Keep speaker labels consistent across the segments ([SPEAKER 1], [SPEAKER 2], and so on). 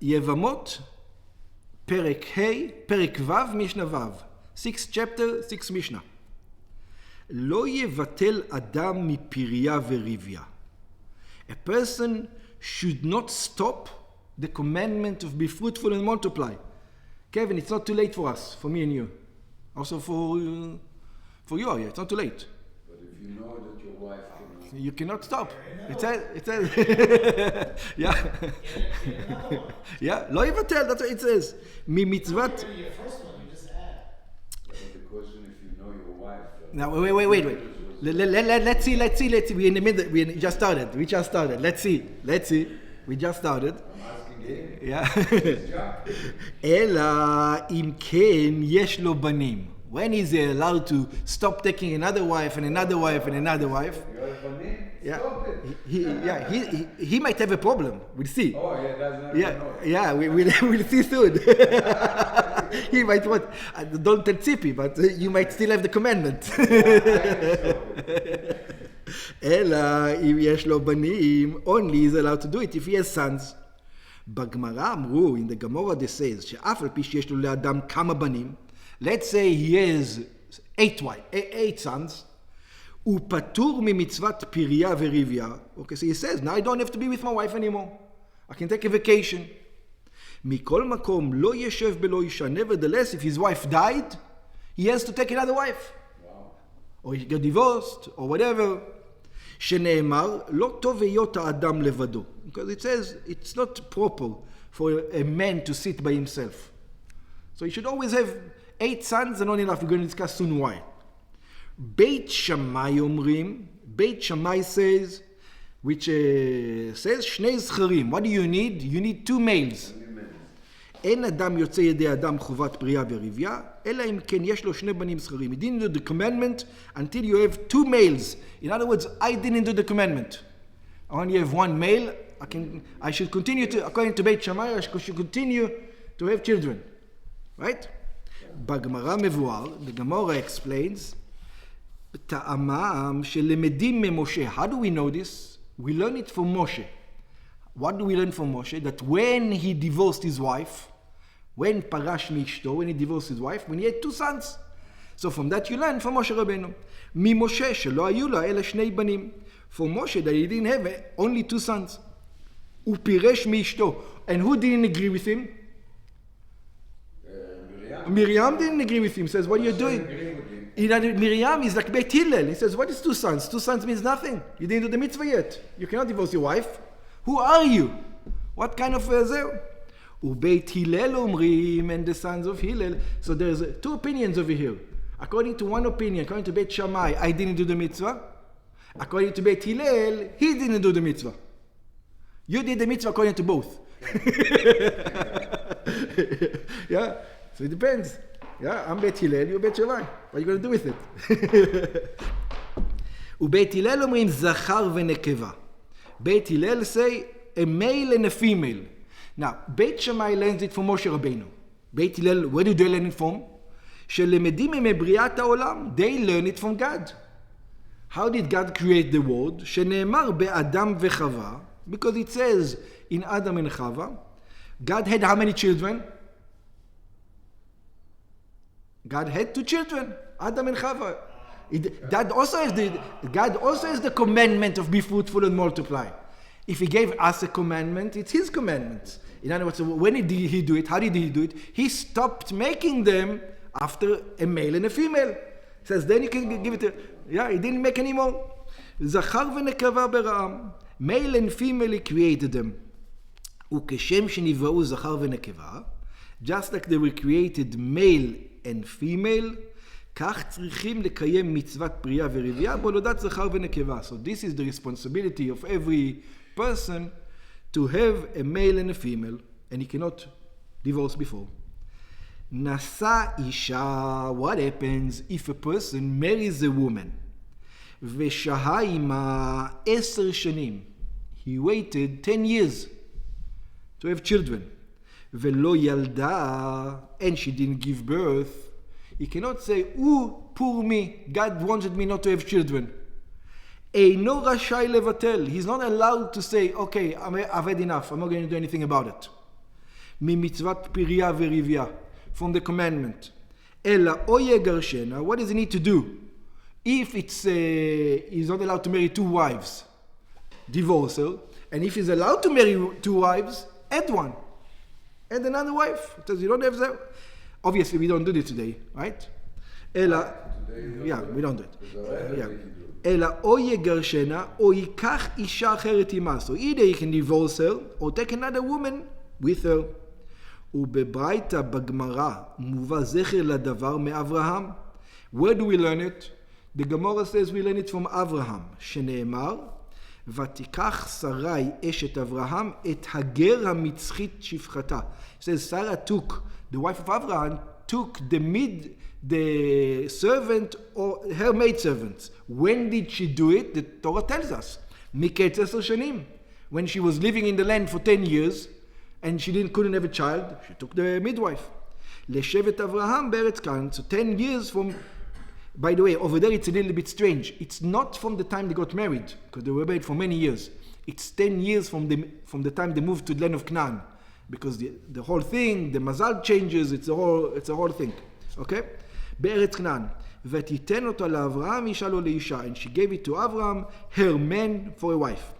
[SPEAKER 1] Yevamot, Perek Vav, Mishnah Vav. 6th chapter, 6th Mishnah. Lo yevatel adam mipiriya verivya. A person should not stop the commandment of be fruitful and multiply. Kevin, it's not too late for us, for me and you. Also for you, yeah, it's not too late.
[SPEAKER 2] But if you know that your wife cannot...
[SPEAKER 1] You cannot stop. It says, yeah. Yeah, lo yevatel, that's what it says. Mi mitzvat...
[SPEAKER 3] Your first one, you just add.
[SPEAKER 2] But the question, if you know your wife...
[SPEAKER 1] Now, wait. Let's see. We're in the middle. We just started. Let's see. We just started.
[SPEAKER 2] I'm asking him.
[SPEAKER 1] Yeah. Ela im ken yesh lo banim. When is he allowed to stop taking another wife and another wife and another wife?
[SPEAKER 2] You have banim?
[SPEAKER 1] Yeah.
[SPEAKER 2] Stop it.
[SPEAKER 1] He might have a problem. We'll see.
[SPEAKER 2] Oh, yeah, that's not
[SPEAKER 1] We'll see soon. He might want, don't tell Tzipi, but you might still have the commandment. Ela if yesh lo banim, only is allowed to do it if he has sons. בגמרא אמרו, in the Gemara they says, שאף על פי שיש לו לאדם כמה בנים, let's say he has 8 sons, הוא פטור ממצוות פריה וריביה. Okay, so he says, now I don't have to be with my wife anymore. I can take a vacation. מכל מקום לא ישב בלא אישה. Nevertheless, if his wife died, he has to take another wife.
[SPEAKER 2] Wow.
[SPEAKER 1] Or he got divorced, or whatever. שנאמר, לא טוב היות האדם לבדו. Because it says, it's not proper for a man to sit by himself. So he should always have 8 sons and not enough. We're going to discuss soon why. בית שמאי אומרים, בית שמאי says, which says, שני זכרים. What do you need? You need 2 males. אין אדם יוצא ידי אדם חובת פריה וריביה, אלא אם כן יש לו 2 בנים זכרים. He didn't do the commandment until you have 2 males. In other words, I didn't do the commandment. I only have 1 male. I should continue to, according to Beit Shammai, I should continue to have children. Right? בגמרא מבואר, the Gemara explains, טעמם שלמדים ממשה. How do we know this? We learn it from Moshe. What do we learn from Moshe? That when he divorced his wife, when parash mishto, when he divorced his wife, when he had 2 sons. So from that you learn from Moshe Rabbeinu. ממשה שלא היו לה אלא 2 בנים. For Moshe that he didn't have only 2 sons. הוא פירש מאשתו. And who didn't agree with him? Miriam didn't agree with him. Says, what are you doing? Miriam is like Beit Hillel. He says, what is 2 sons? 2 sons means nothing. You didn't do the mitzvah yet. You cannot divorce your wife. Who are you? What kind of zeh? Ubeit Hillel omrim, and the sons of Hillel. So there's 2 opinions over here. According to one opinion, according to Beit Shammai, I didn't do the mitzvah. According to Beit Hillel, he didn't do the mitzvah. You did the mitzvah according to both. Yeah, so it depends. Yeah, I'm Beit Hillel, you're Beit Shammai. What are you going to do with it? Ubeit Hillel omrim zachar v'nekeva. Beit Hillel say a male and a female. Now, Beit Shammai learns it from Moshe Rabbeinu. Beit Hillel, where do they learn it from? שלמדים מבריאת העולם. They learn it from God. How did God create the world? שנאמר באדם וחווה, because it says in Adam and Chava, God had how many children? God had 2 children, Adam and Chava. God also has the commandment of be fruitful and multiply. If he gave us a commandment, it's his commandment. In other words, when did he do it? How did he do it? He stopped making them after a male and a female. He says, then you can give it a... Yeah, he didn't make any more. זכר ונקבה ברעם. Male and female, he created them. וכשם שנבראו זכר ונקבה, just like they were created male and female, כך צריכים לקיים מצוות פריה ורבייה בהולדת זכר ונקבה. So this is the responsibility of every person to have a male and a female, and he cannot divorce before. נשא אישה, what happens if a person marries a woman? ושהה עמה 10 שנים. He waited 10 years to have children. ולא ילדה, and she didn't give birth. He cannot say, poor me, God wanted me not to have children. אינו רשאי לבטל. He's not allowed to say, okay, I've had enough, I'm not going to do anything about it. ממצוות פריה ורבייה, from the commandment. אלא או יגרשנה, what does he need to do? If he's not allowed to marry two wives, divorce her, and if he's allowed to marry two wives, add one. Add another wife. Because you don't have that. Obviously, we don't do this today, right? אלא, yeah, we don't do it. Yeah. אלא או יגרשנה, או ייקח אישה אחרת עמה. So either he can divorce her, or take another woman with her. ובברייתא בגמרא מובא זכר לדבר מאברהם. Where do we learn it? The Gemara says we learn it from Abraham, שנאמר, ותיקח שרי אשת אברהם את הגר המצחית שפחתה. It says Sarah took, the wife of Abraham, took the servant or her maid servants. When did she do it? The Torah tells us. מקץ 10 שנים. When she was living in the land for 10 years, and she couldn't have a child, she took the midwife. לשבט אברהם בארץ כנען, so 10 years from, by the way, over there it's a little bit strange. It's not from the time they got married, because they were married for many years. It's 10 years from the time they moved to the land of Canaan, because the whole thing, the mazal changes, it's a whole thing. Okay? בארץ כנען. ותיתן אותה לאברהם, אישה לו לאישה, and she gave it to Abraham, her man, for a wife.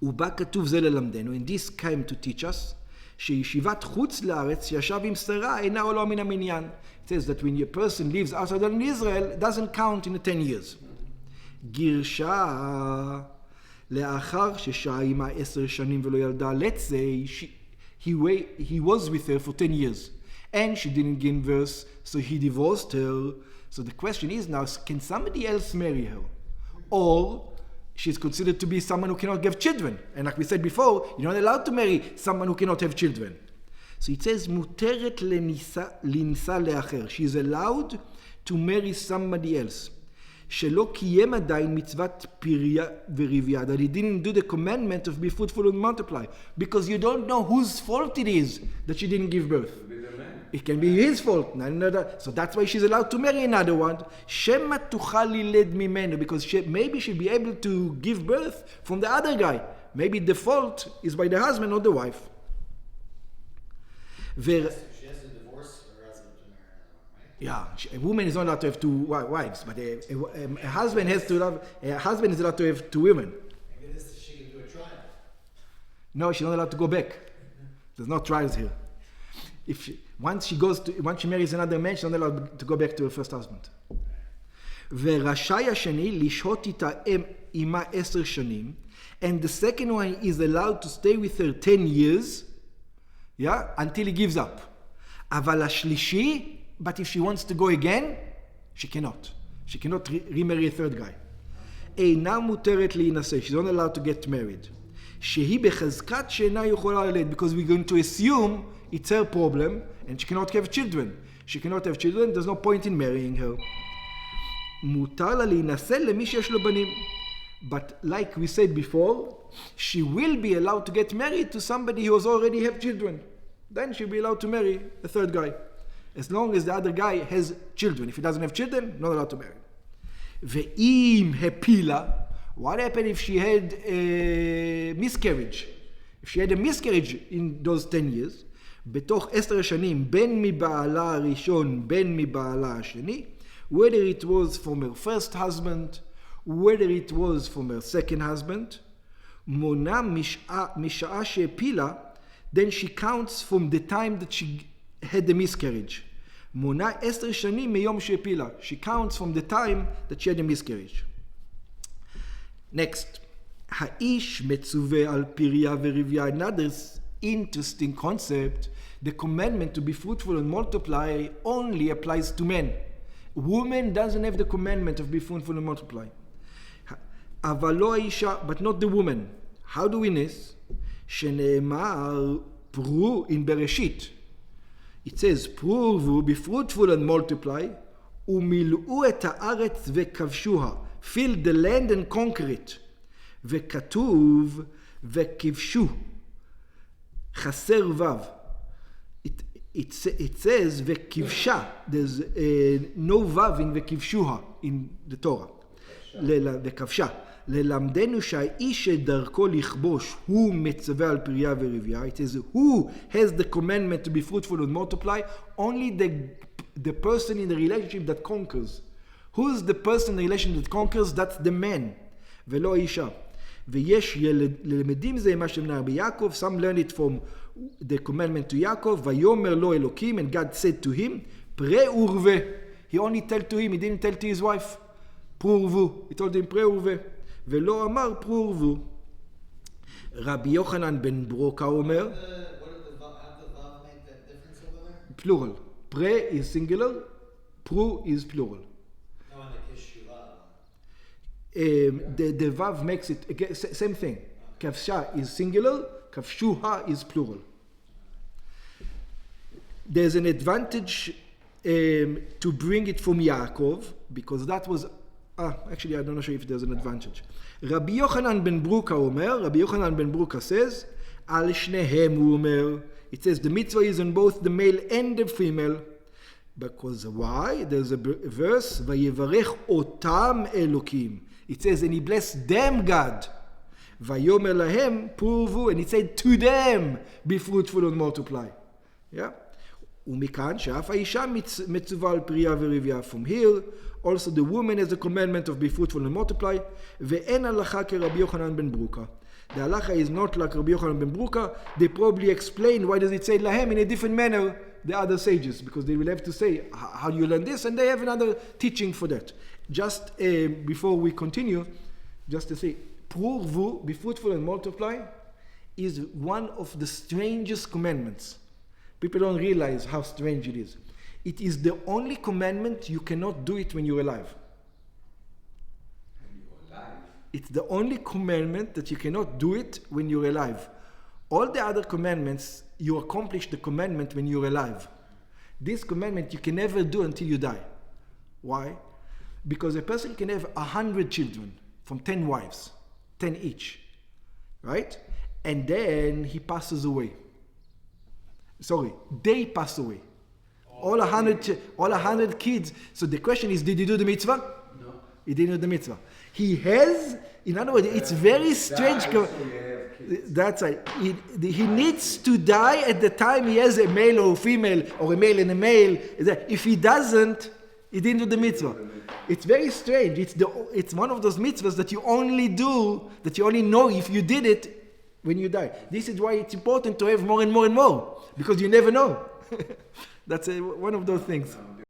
[SPEAKER 1] ובא כתוב זה ללמדנו, and this came to teach us, שישיבת חוץ לארץ שישב עם שרה אינה עולה מן המניין. It says that when a person lives outside of Israel, it doesn't count in the 10 years. גירשה לאחר ששהה עמה 10 שנים ולא ילדה, let's say he was with her for 10 years and she didn't give birth, so he divorced her. So the question is now, can somebody else marry her? Or she's considered to be someone who cannot give children. And like we said before, you're not allowed to marry someone who cannot have children. So it says, מותרת לנישא לאחר. She's allowed to marry somebody else. שלא קיים עדיין מצוות פריה ורבייה. That he didn't do the commandment of be fruitful and multiply. Because you don't know whose fault it is that she didn't give birth. It can be his fault. So that's why she's allowed to marry another one. שמא תוכל ללד ממנו. Because maybe she'll be able to give birth from the other guy. Maybe the fault is by the husband, not the wife.
[SPEAKER 3] She has to divorce her husband to marry another one, right?
[SPEAKER 1] Yeah, a woman is not allowed to have two wives, but a husband has to have, a husband is allowed to have two women.
[SPEAKER 3] Maybe she can do a trial.
[SPEAKER 1] No, she's not allowed to go back. There's no trials here. Once she marries another man, she's not allowed to go back to her first husband. ורשאי השני לשהות איתה עמה 10 שנים, and the second one is allowed to stay with her 10 years, yeah, until he gives up. אבל השלישי, but if she wants to go again, she cannot. She cannot remarry a third guy. אינה מותרת להינשא, she's not allowed to get married. שהיא בחזקת שאינה יכולה ללדת, because we're going to assume it's her problem, and she cannot have children. She cannot have children, there's no point in marrying her. מותר לה להינשא למי שיש לו בנים. But like we said before, she will be allowed to get married to somebody who has already have children. Then she'll be allowed to marry a third guy. As long as the other guy has children. If he doesn't have children, not allowed to marry. ואם הפילה, what happened if she had a miscarriage? If she had a miscarriage in those 10 years, בתוך 10 שנים, בין מבעלה הראשון, בין מבעלה השני, whether it was from her first husband, whether it was from her second husband, מונה משעה שהפילה, then she counts from the time that she had the miscarriage. מונה 10 שנים מיום שהפילה. She counts from the time that she had a miscarriage. Next, האיש מצווה על פריה ורבייה. Another interesting concept, the commandment to be fruitful and multiply only applies to men. Woman doesn't have the commandment of be fruitful and multiply. אבל לא האישה, but not the woman. How do we know? שנאמר פרו in בראשית. It says, פרו be fruitful and multiply, ומילאו את הארץ וכבשוה. Fill the land and conquer it. וכתוב, וכבשו. חסר וו. It says, וכבשה. There's no vav in וכבשוה in the Torah. וכבשה. ללמדנו שהאיש שדרכו לכבוש הוא מצווה על פריה ורבייה. It says who has the commandment to be fruitful and multiply? Only the person in the relationship that conquers. Who's the person in the relationship that conquers? That's the man, ולא האישה. ויש ללמדים זה מה שנאמר ביעקב, some learn it from the commandment to יעקב, ויאמר לו אלוקים, and God said to him, פרה ורבה. He only told to him, he didn't tell to his wife, פרו ורבו. He told him פרה ורבה. ולא אמר פרו ורבו. רבי יוחנן בן ברוקה אומר,
[SPEAKER 3] What did the vav make that difference over there?
[SPEAKER 1] plural. פרה is singular, פרו is plural.
[SPEAKER 3] No, in the kishuvah.
[SPEAKER 1] The vav makes it again, same thing. Kavsha is singular, kavshuha is plural. There's an advantage to bring it from Yaakov, because that was, actually I'm not sure if there's an advantage. Rabbi Yochanan ben Bruka Omer, Rabbi Yochanan ben Bruka says, Al shnehem hu omer. It says the mitzvah is on both the male and the female. Because why? There's a verse, Vayevarech otam Elokim. It says, and he blessed them, God. Vayomer lahem purvu, and it said to them, be fruitful and multiply. Yeah? ומכאן שאף האישה מצווה על פריה ורבייה. From here, also the woman has the commandment of be fruitful and multiply. ואין הלכה כרבי יוחנן בן ברוקה. The halacha is not like Rabbi Yochanan ben Bruka. They probably explain why does it say lahem in a different manner the other sages, because they will have to say how do you learn this, and they have another teaching for that. Just before we continue, just to say, purvu, be fruitful and multiply, is one of the strangest commandments. People don't realize how strange it is. It is the only commandment you cannot do it when you're alive. It's the only commandment that you cannot do it when you're alive. All the other commandments, you accomplish the commandment when you're alive. This commandment you can never do until you die. Why? Because a person can have 100 children from 10 wives, 10 each, right? And then he passes away. Sorry, they pass away. All 100 kids. So the question is, did he do the mitzvah?
[SPEAKER 2] No.
[SPEAKER 1] He didn't do the mitzvah. He has, in other words, it's very strange. That's right. He needs to die at the time he has a male or a female, or a male and a male. If he doesn't, he didn't do the mitzvah. It's very strange. It's one of those mitzvahs that you only do, that you only know if you did it when you die. This is why it's important to have more and more and more, because you never know. That's one of those things.